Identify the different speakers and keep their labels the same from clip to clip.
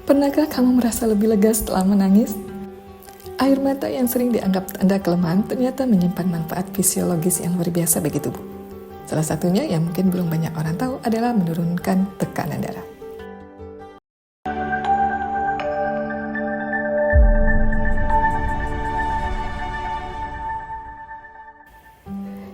Speaker 1: Pernahkah kamu merasa lebih lega setelah menangis? Air mata yang sering dianggap tanda kelemahan ternyata menyimpan manfaat fisiologis yang luar biasa bagi tubuh. Salah satunya yang mungkin belum banyak orang tahu adalah menurunkan tekanan darah.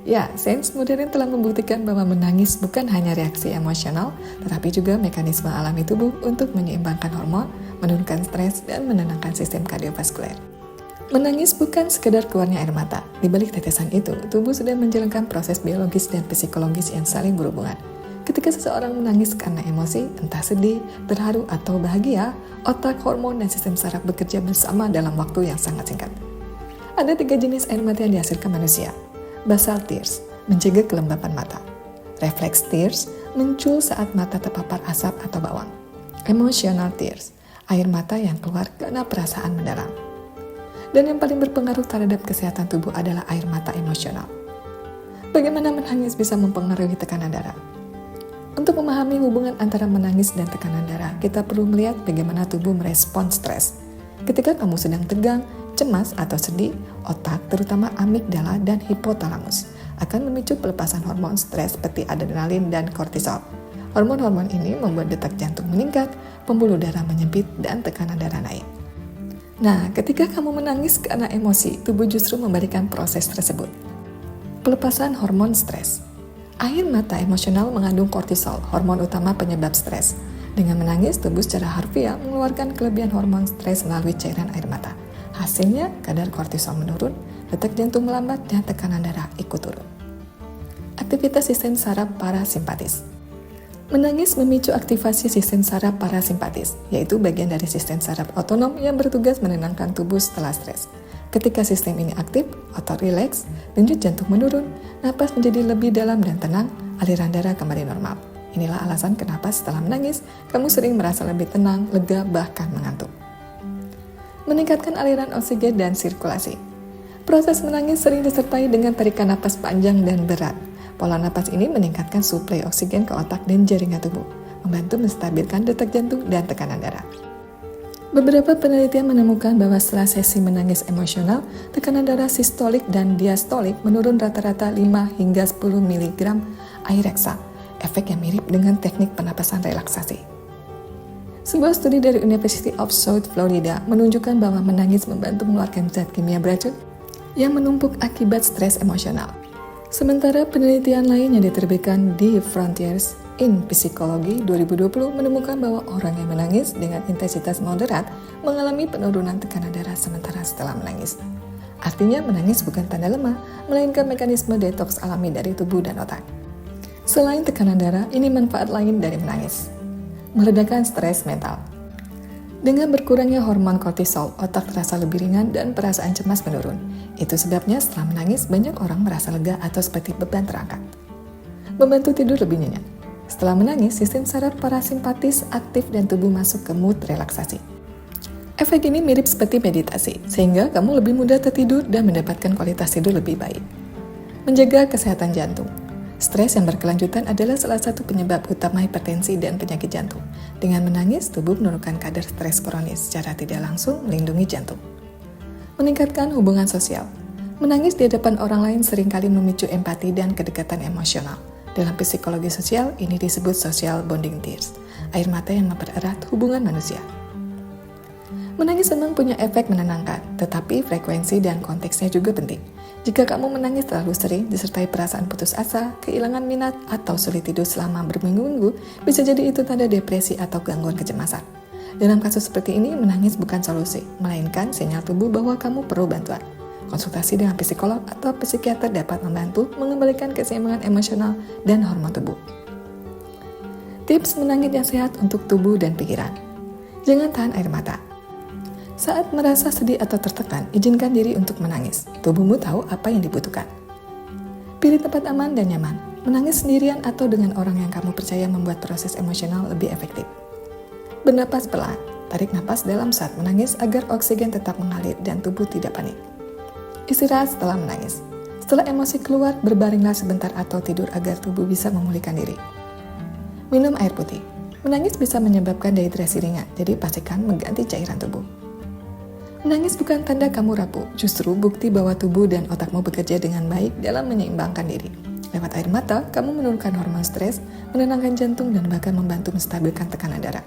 Speaker 1: Ya, sains modern telah membuktikan bahwa menangis bukan hanya reaksi emosional, tetapi juga mekanisme alami tubuh untuk menyeimbangkan hormon, menurunkan stres, dan menenangkan sistem kardiovaskuler. Menangis bukan sekedar keluarnya air mata. Di balik tetesan itu, tubuh sedang menjalankan proses biologis dan psikologis yang saling berhubungan. Ketika seseorang menangis karena emosi, entah sedih, terharu, atau bahagia, otak, hormon, dan sistem saraf bekerja bersama dalam waktu yang sangat singkat. Ada 3 jenis air mata yang dihasilkan manusia. Basal tears, mencegah kelembapan mata. Reflex tears, muncul saat mata terpapar asap atau bawang. Emotional tears, air mata yang keluar karena perasaan mendalam. Dan yang paling berpengaruh terhadap kesehatan tubuh adalah air mata emosional. Bagaimana menangis bisa mempengaruhi tekanan darah? Untuk memahami hubungan antara menangis dan tekanan darah, kita perlu melihat bagaimana tubuh merespon stres. Ketika kamu sedang tegang, cemas, atau sedih, otak, terutama amigdala dan hipotalamus, akan memicu pelepasan hormon stres seperti adrenalin dan kortisol. Hormon-hormon ini membuat detak jantung meningkat, pembuluh darah menyempit, dan tekanan darah naik. Nah, ketika kamu menangis karena emosi, tubuh justru memberikan proses tersebut. Pelepasan hormon stres. Air mata emosional mengandung kortisol, hormon utama penyebab stres. Dengan menangis, tubuh secara harfiah mengeluarkan kelebihan hormon stres melalui cairan air mata. Hasilnya, kadar kortisol menurun, detak jantung melambat, dan tekanan darah ikut turun. Aktivitas sistem saraf parasimpatis. Menangis memicu aktivasi sistem saraf parasimpatis, yaitu bagian dari sistem saraf otonom yang bertugas menenangkan tubuh setelah stres. Ketika sistem ini aktif, otot rileks, denyut jantung menurun, napas menjadi lebih dalam dan tenang, aliran darah kembali normal. Inilah alasan kenapa setelah menangis, kamu sering merasa lebih tenang, lega, bahkan mengantuk. Meningkatkan aliran oksigen dan sirkulasi. Proses menangis sering disertai dengan tarikan napas panjang dan berat. Pola napas ini meningkatkan suplai oksigen ke otak dan jaringan tubuh, membantu menstabilkan detak jantung dan tekanan darah. Beberapa penelitian menemukan bahwa setelah sesi menangis emosional, tekanan darah sistolik dan diastolik menurun rata-rata 5 hingga 10 mg air reksa, efek yang mirip dengan teknik pernapasan relaksasi. Sebuah studi dari University of South Florida menunjukkan bahwa menangis membantu mengeluarkan zat kimia beracun yang menumpuk akibat stres emosional. Sementara penelitian lain yang diterbitkan di Frontiers in Psychology 2020 menemukan bahwa orang yang menangis dengan intensitas moderat mengalami penurunan tekanan darah sementara setelah menangis. Artinya menangis bukan tanda lemah, melainkan mekanisme detoks alami dari tubuh dan otak. Selain tekanan darah, ini manfaat lain dari menangis. Meredakan stres mental. Dengan berkurangnya hormon kortisol, otak terasa lebih ringan dan perasaan cemas menurun. Itu sebabnya setelah menangis, banyak orang merasa lega atau seperti beban terangkat. Membantu tidur lebih nyenyak. Setelah menangis, sistem saraf parasimpatis aktif dan tubuh masuk ke mood relaksasi. Efek ini mirip seperti meditasi, sehingga kamu lebih mudah tertidur dan mendapatkan kualitas tidur lebih baik. Menjaga kesehatan jantung. Stres yang berkelanjutan adalah salah satu penyebab utama hipertensi dan penyakit jantung. Dengan menangis, tubuh menurunkan kadar stres kronis secara tidak langsung melindungi jantung. Meningkatkan hubungan sosial. Menangis di hadapan orang lain seringkali memicu empati dan kedekatan emosional. Dalam psikologi sosial, ini disebut social bonding tears, air mata yang mempererat hubungan manusia. Menangis memang punya efek menenangkan, tetapi frekuensi dan konteksnya juga penting. Jika kamu menangis terlalu sering, disertai perasaan putus asa, kehilangan minat, atau sulit tidur selama berminggu-minggu, bisa jadi itu tanda depresi atau gangguan kecemasan. Dalam kasus seperti ini, menangis bukan solusi, melainkan sinyal tubuh bahwa kamu perlu bantuan. Konsultasi dengan psikolog atau psikiater dapat membantu mengembalikan keseimbangan emosional dan hormon tubuh. Tips menangis yang sehat untuk tubuh dan pikiran. Jangan tahan air mata. Saat merasa sedih atau tertekan, izinkan diri untuk menangis. Tubuhmu tahu apa yang dibutuhkan. Pilih tempat aman dan nyaman. Menangis sendirian atau dengan orang yang kamu percaya membuat proses emosional lebih efektif. Bernapas pelan. Tarik napas dalam saat menangis agar oksigen tetap mengalir dan tubuh tidak panik. Istirahat setelah menangis. Setelah emosi keluar, berbaringlah sebentar atau tidur agar tubuh bisa memulihkan diri. Minum air putih. Menangis bisa menyebabkan dehidrasi ringan, jadi pastikan mengganti cairan tubuh. Menangis bukan tanda kamu rapuh, justru bukti bahwa tubuh dan otakmu bekerja dengan baik dalam menyeimbangkan diri. Lewat air mata, kamu menurunkan hormon stres, menenangkan jantung, dan bahkan membantu menstabilkan tekanan darah.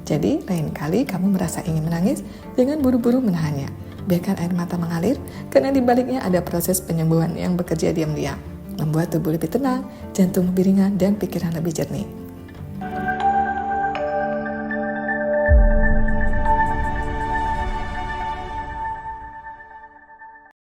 Speaker 1: Jadi, lain kali kamu merasa ingin menangis, jangan buru-buru menahannya. Biarkan air mata mengalir, karena di baliknya ada proses penyembuhan yang bekerja diam-diam, membuat tubuh lebih tenang, jantung lebih ringan, dan pikiran lebih jernih.